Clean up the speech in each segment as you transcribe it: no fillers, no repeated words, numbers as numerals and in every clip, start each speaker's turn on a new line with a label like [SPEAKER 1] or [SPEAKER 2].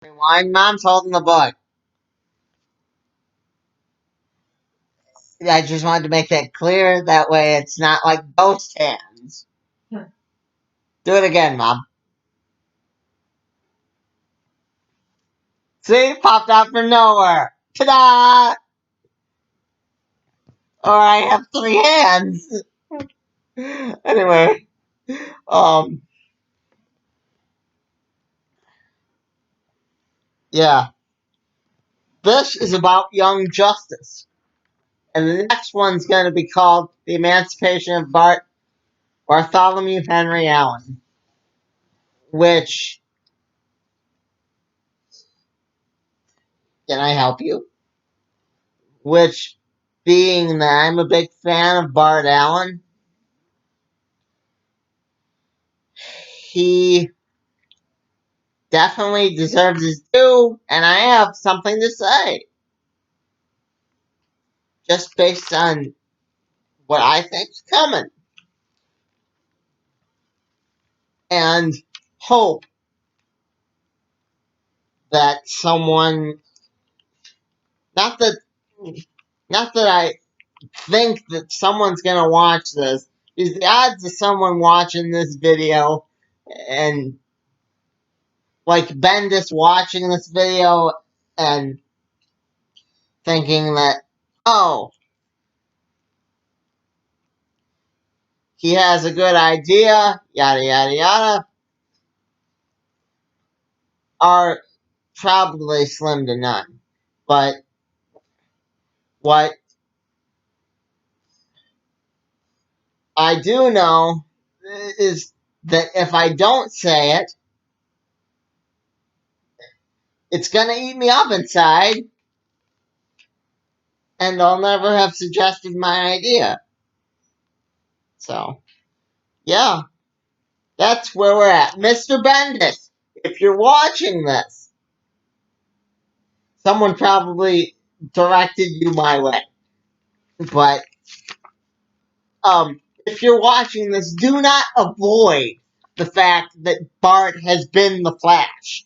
[SPEAKER 1] Rewind. Mom's holding the book. I just wanted to make that clear. That way it's not like ghost hands. Do it again, Mom. See? Popped out from nowhere. Ta-da! Or I have three hands. Anyway. Um. Yeah. This is about Young Justice. And the next one's going to be called The Emancipation of Bartholomew Henry Allen. Which, can I help you? Which, being that I'm a big fan of Bart Allen, he definitely deserves his due, and I have something to say. Just based on what I think's coming. And hope that someone, not that, not that I think that someone's gonna watch this, because the odds of someone watching this video and like Bendis watching this video and thinking that, oh, he has a good idea, yada yada yada, are probably slim to none. But what I do know is that if I don't say it, it's gonna eat me up inside, and I'll never have suggested my idea. So, yeah, that's where we're at. Mr. Bendis, if you're watching this, someone probably directed you my way. But, if you're watching this, do not avoid the fact that Bart has been the Flash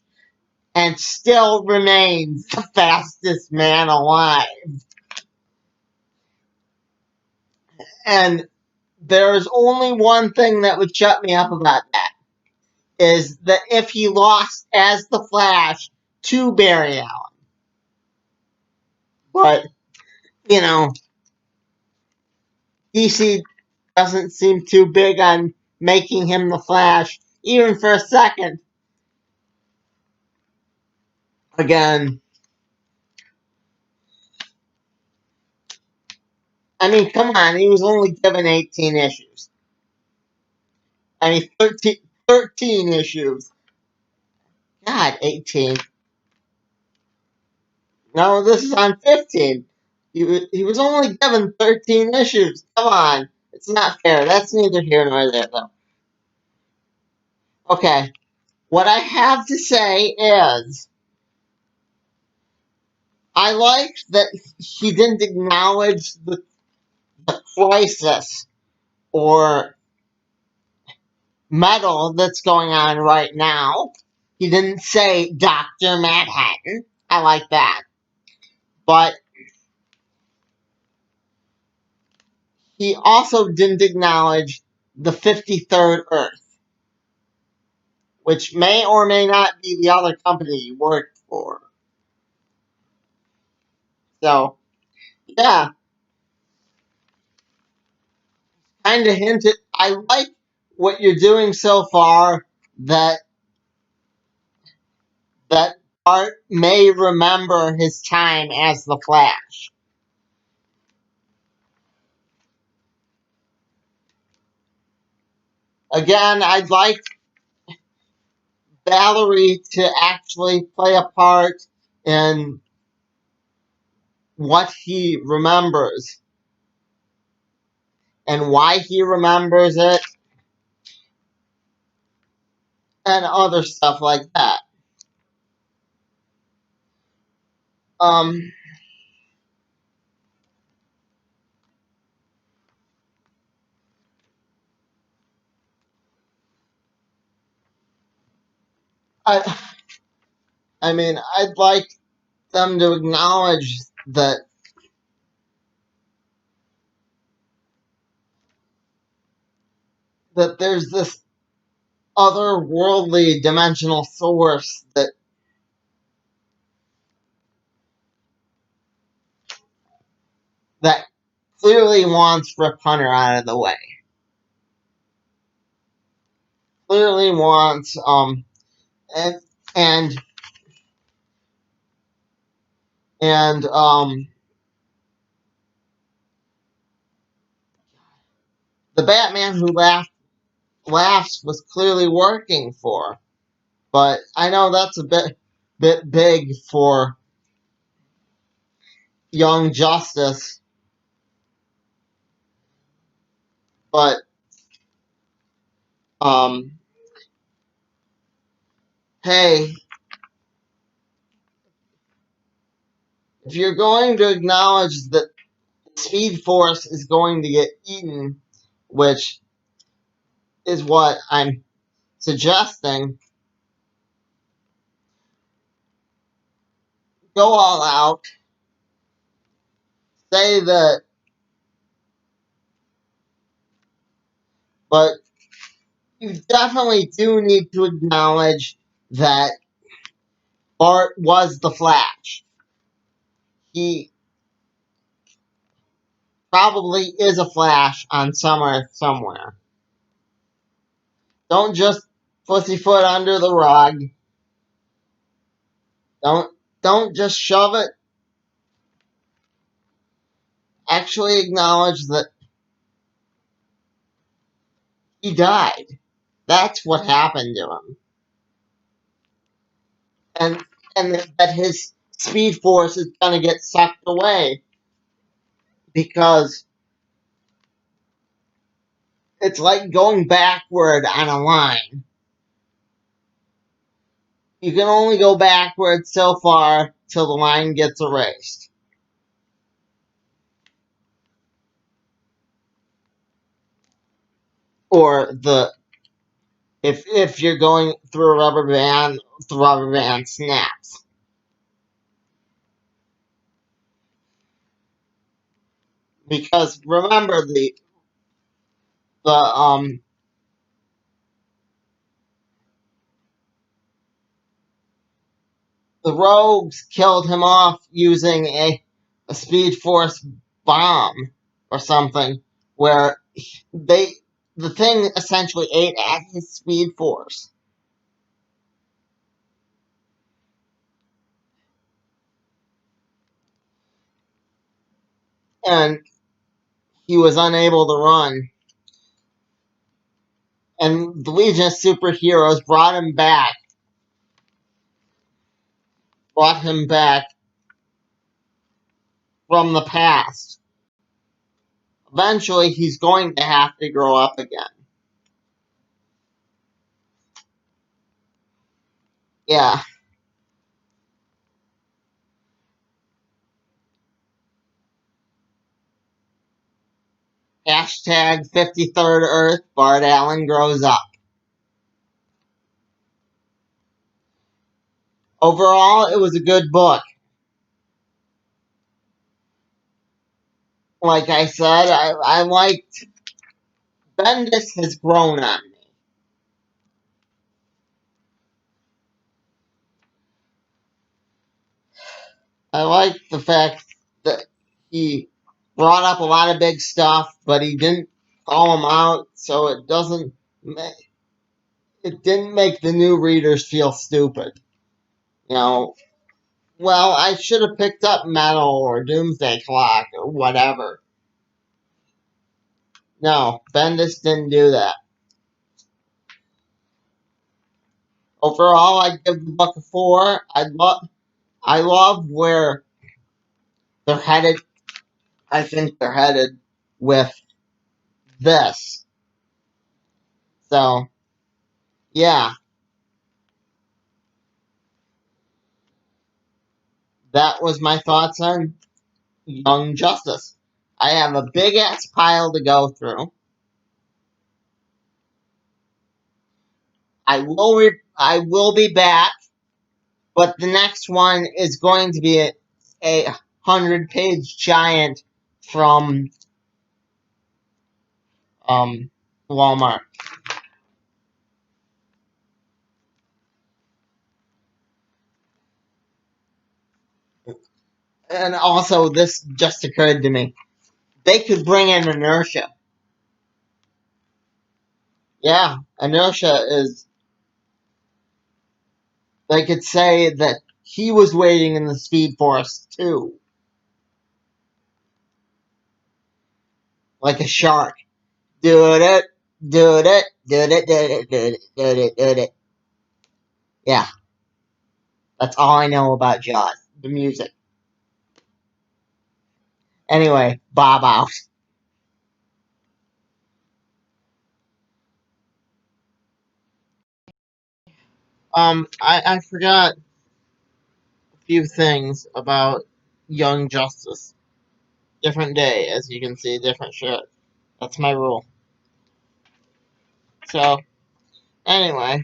[SPEAKER 1] and still remains the fastest man alive. And there's only one thing that would shut me up about that, is that if he lost as the Flash to Barry Allen. But, you know, DC doesn't seem too big on making him the Flash, even for a second. Again, I mean, come on, he was only given 18 issues. I mean, 13 issues. God, 18. No, this is on 15. He was only given 13 issues. Come on. It's not fair. That's neither here nor there, though. Okay. What I have to say is, I like that he didn't acknowledge the crisis or metal that's going on right now. He didn't say Dr. Manhattan. I like that. But he also didn't acknowledge the 53rd Earth, which may or may not be the other company he worked for. So, yeah, kind of hinted. I like what you're doing so far, that Bart may remember his time as the Flash. Again, I'd like Valerie to actually play a part in what he remembers and why he remembers it and other stuff like that. Um, I, I mean, I'd like them to acknowledge that there's this otherworldly dimensional source that clearly wants Rip Hunter out of the way. Clearly wants and and and the Batman who laughs was clearly working for. But I know that's a bit big for Young Justice. But hey, if you're going to acknowledge that Speed Force is going to get eaten, which is what I'm suggesting, go all out, say that, but you definitely do need to acknowledge that Bart was the Flash. He probably is a Flash on some Earth somewhere. Don't just pussyfoot under the rug. Don't just shove it. Actually acknowledge that he died. That's what happened to him. And that his Speed Force is gonna get sucked away. Because it's like going backward on a line. You can only go backward so far till the line gets erased. Or if you're going through a rubber band, the rubber band snaps. Because remember the rogues killed him off using a Speed Force bomb or something, where the thing essentially ate at his Speed Force. And he was unable to run. And the Legion of Superheroes brought him back from the past. Eventually, he's going to have to grow up again. Yeah. Hashtag 53rd Earth, Bart Allen grows up. Overall, it was a good book. Like I said, I liked Bendis has grown on me. I like the fact that he brought up a lot of big stuff, but he didn't call them out, so it didn't make the new readers feel stupid. You know, well, I should have picked up Metal or Doomsday Clock or whatever. No, Bendis didn't do that. Overall, I'd give the book a 4. I love where they're headed. I think they're headed with this. So, yeah, that was my thoughts on Young Justice. I have a big ass pile to go through. I will be back But the next one is going to be a 100-page giant from Walmart. And also, this just occurred to me. They could bring in Inertia. Yeah, Inertia is. They could say that he was waiting in the Speed Force too, like a shark. Do it, do it, do it, do it, do it, do it, do it. Yeah, that's all I know about Jaws. The music. Anyway, Bob out. I forgot a few things about Young Justice. Different day, as you can see, different shit. That's my rule. So, anyway,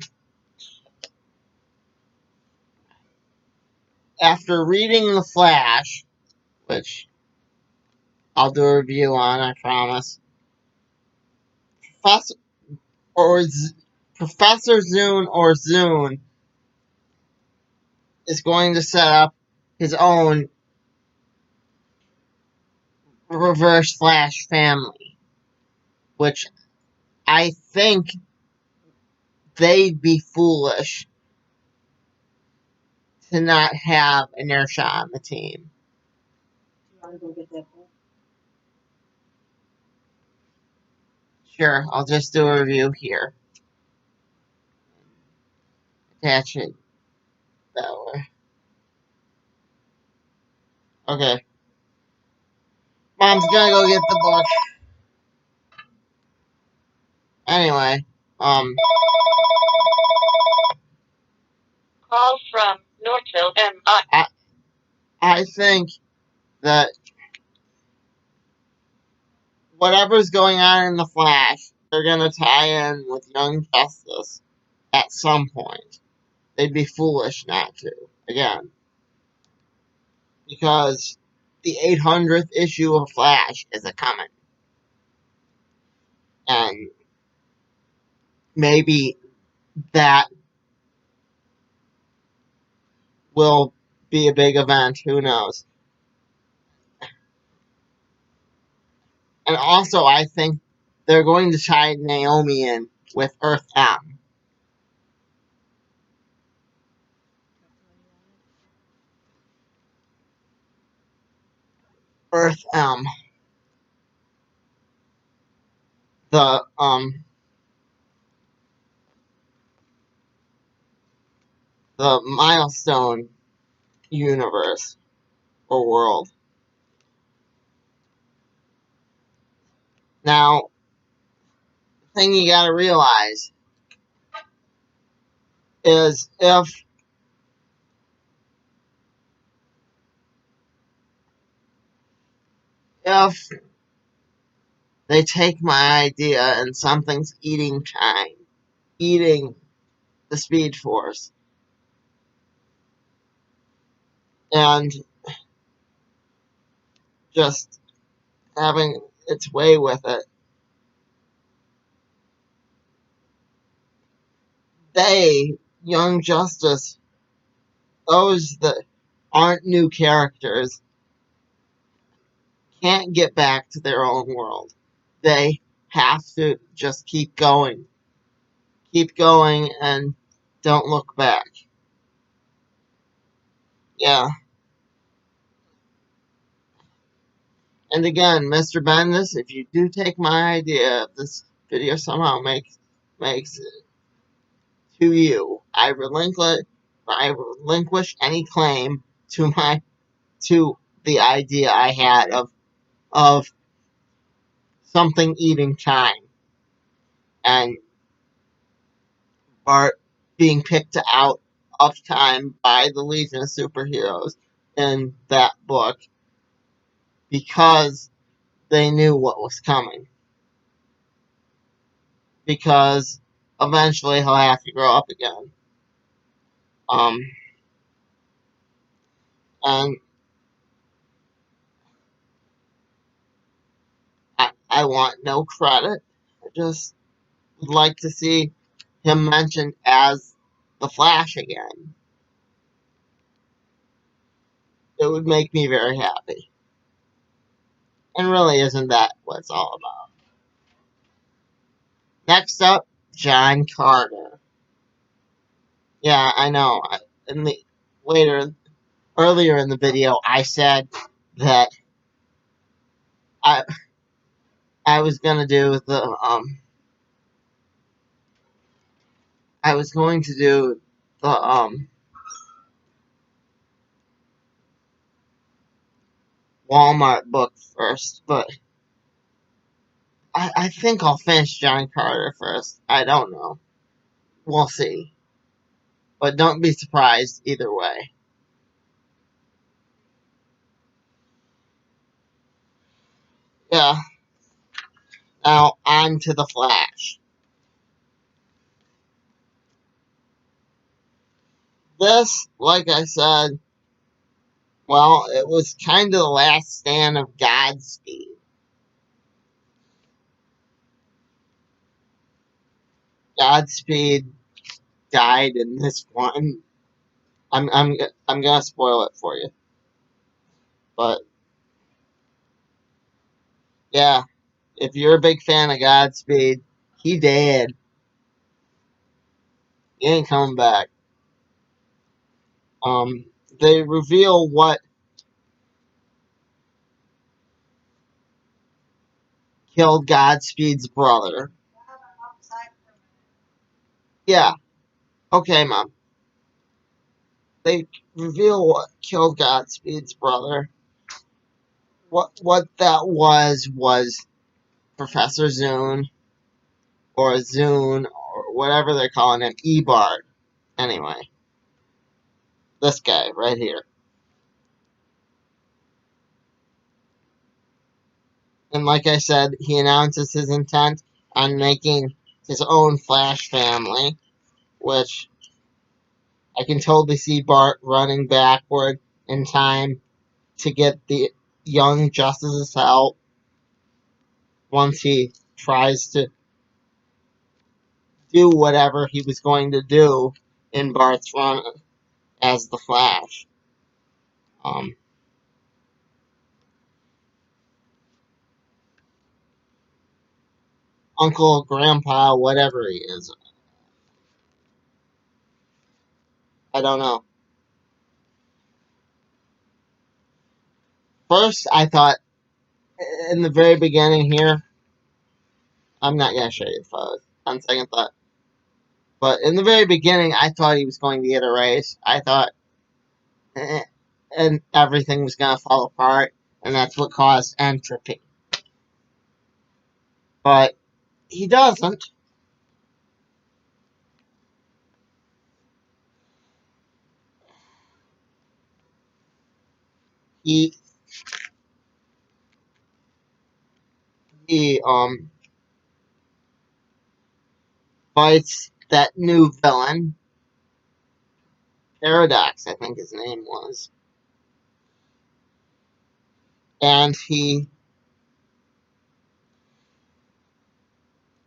[SPEAKER 1] after reading The Flash, which I'll do a review on, I promise, Professor, or Professor Zune or Zune is going to set up his own Reverse Flash family, which I think they'd be foolish to not have Inertia on the team. Sure, I'll just do a review here. Attach it that way. Okay. Mom's gonna go get the book. Anyway, call from Northville MI. I think that whatever's going on in the Flash, they're gonna tie in with Young Justice at some point. They'd be foolish not to. Again, because the 800th issue of Flash is a coming, and maybe that will be a big event. Who knows? And also, I think they're going to tie Naomi in with Earth M. Earth M. The the Milestone universe or world. Now, the thing you gotta realize is if they take my idea and something's eating time, eating the Speed Force, and just having its way with it, they, Young Justice, those that aren't new characters, can't get back to their own world. They have to just keep going. Keep going and don't look back. Yeah. And again, Mr. Bendis, if you do take my idea, if this video somehow makes it to you, I relinquish any claim to the idea I had of something eating time and Bart being picked out of time by the Legion of Superheroes in that book because they knew what was coming. Because eventually he'll have to grow up again. Um, And I want no credit. I just would like to see him mentioned as the Flash again. It would make me very happy. And really, isn't that what it's all about? Next up, John Carter. Yeah, I know. In the later, earlier in the video, I said that I I was gonna do the I was going to do the Walmart book first, but I think I'll finish John Carter first. I don't know. We'll see. But don't be surprised either way. Yeah. Now on to the Flash. This, like I said, well, it was kind of the last stand of Godspeed. Godspeed died in this one. I'm gonna spoil it for you, but yeah, if you're a big fan of Godspeed, he dead. He ain't coming back. Um, they reveal what killed Godspeed's brother. Yeah, okay, Mom. They reveal what killed Godspeed's brother. What that was Professor Zune or Zune or whatever they're calling him, Ebard. Anyway, this guy right here. And like I said, he announces his intent on making his own Flash family, which I can totally see Bart running backward in time to get the young Justice's help once he tries to do whatever he was going to do in Bart's run as the Flash. Um, Uncle, Grandpa, whatever he is. I don't know. First, I thought in the very beginning here, I'm not going to show you the photos on second thought. But in the very beginning, I thought he was going to get erased. I thought, and everything was going to fall apart, and that's what caused entropy. But he doesn't. He he fights that new villain, Paradox, I think his name was, and he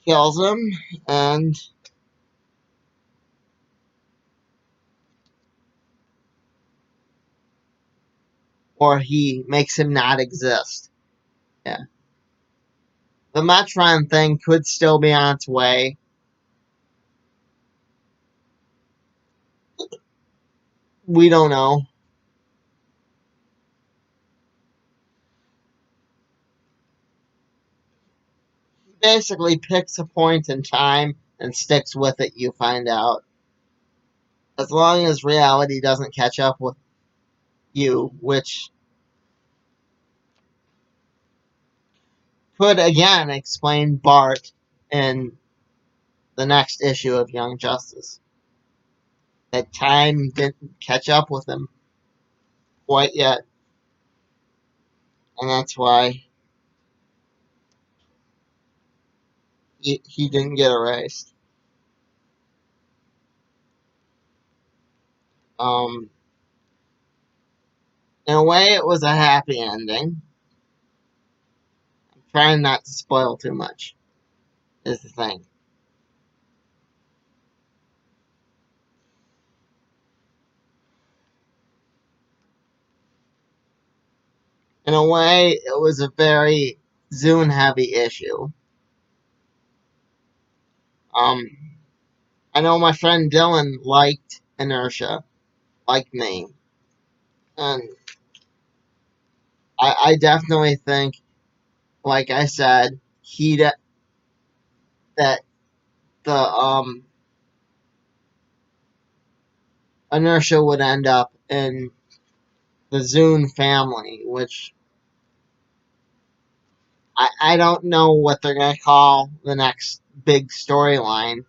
[SPEAKER 1] kills him, and or he makes him not exist. Yeah. The Metron thing could still be on its way. We don't know. He basically picks a point in time and sticks with it, you find out. As long as reality doesn't catch up with you, which could again explain Bart in the next issue of Young Justice. That time didn't catch up with him quite yet, and that's why he didn't get erased. Um, In a way, it was a happy ending. I'm trying not to spoil too much, is the thing. In a way, it was a very Zune heavy issue. Um, I know my friend Dylan liked Inertia, like me, and I definitely think, like I said, that the Inertia would end up in the Zune family, which I don't know what they're gonna call the next big storyline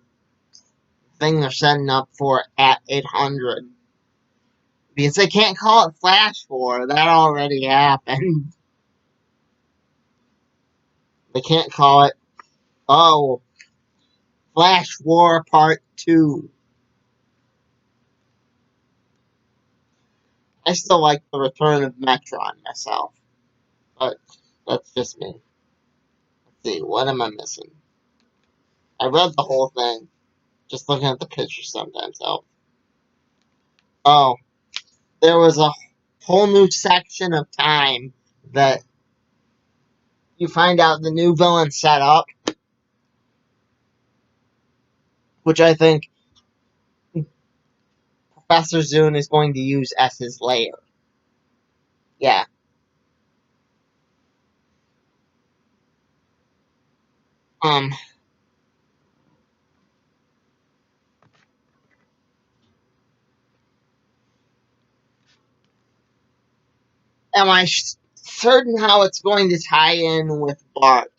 [SPEAKER 1] thing they're setting up for at 800, because they can't call it Flash 4. That already happened. They can't call it, oh, Flash War Part 2. I still like the return of Metron myself, but that's just me. Let's see, what am I missing? I read the whole thing. Just looking at the pictures sometimes helps. Oh, there was a whole new section of time that you find out the new villain set up, which I think Professor Zune is going to use as his lair. Yeah. Um, am I certain how it's going to tie in with Bart?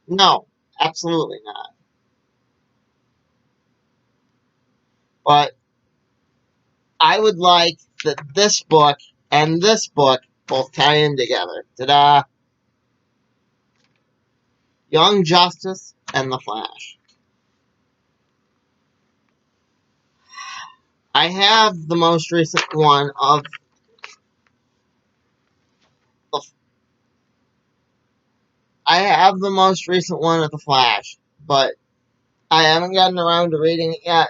[SPEAKER 1] No, absolutely not. But I would like that this book and this book both tie in together. Ta-da! Young Justice and the Flash. I have the most recent one of the I have the most recent one of the Flash, but I haven't gotten around to reading it yet.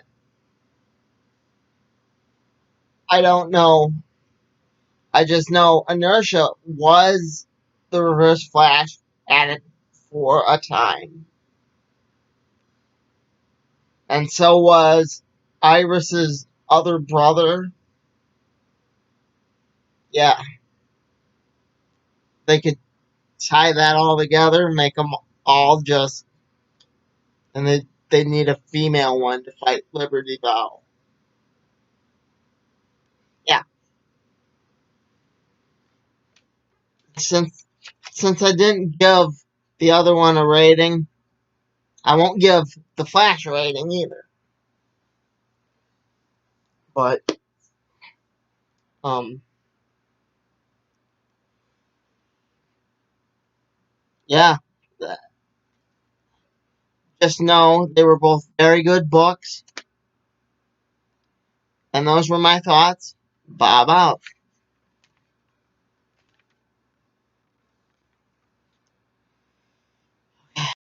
[SPEAKER 1] I don't know. I just know Inertia was the Reverse Flash at it for a time, and so was Iris's other brother. Yeah, they could tie that all together, make them all just, and they need a female one to fight Liberty Bell. Yeah, since I didn't give the other one a rating, I won't give the Flash a rating either. But um, yeah, just know they were both very good books, and those were my thoughts. Bob out.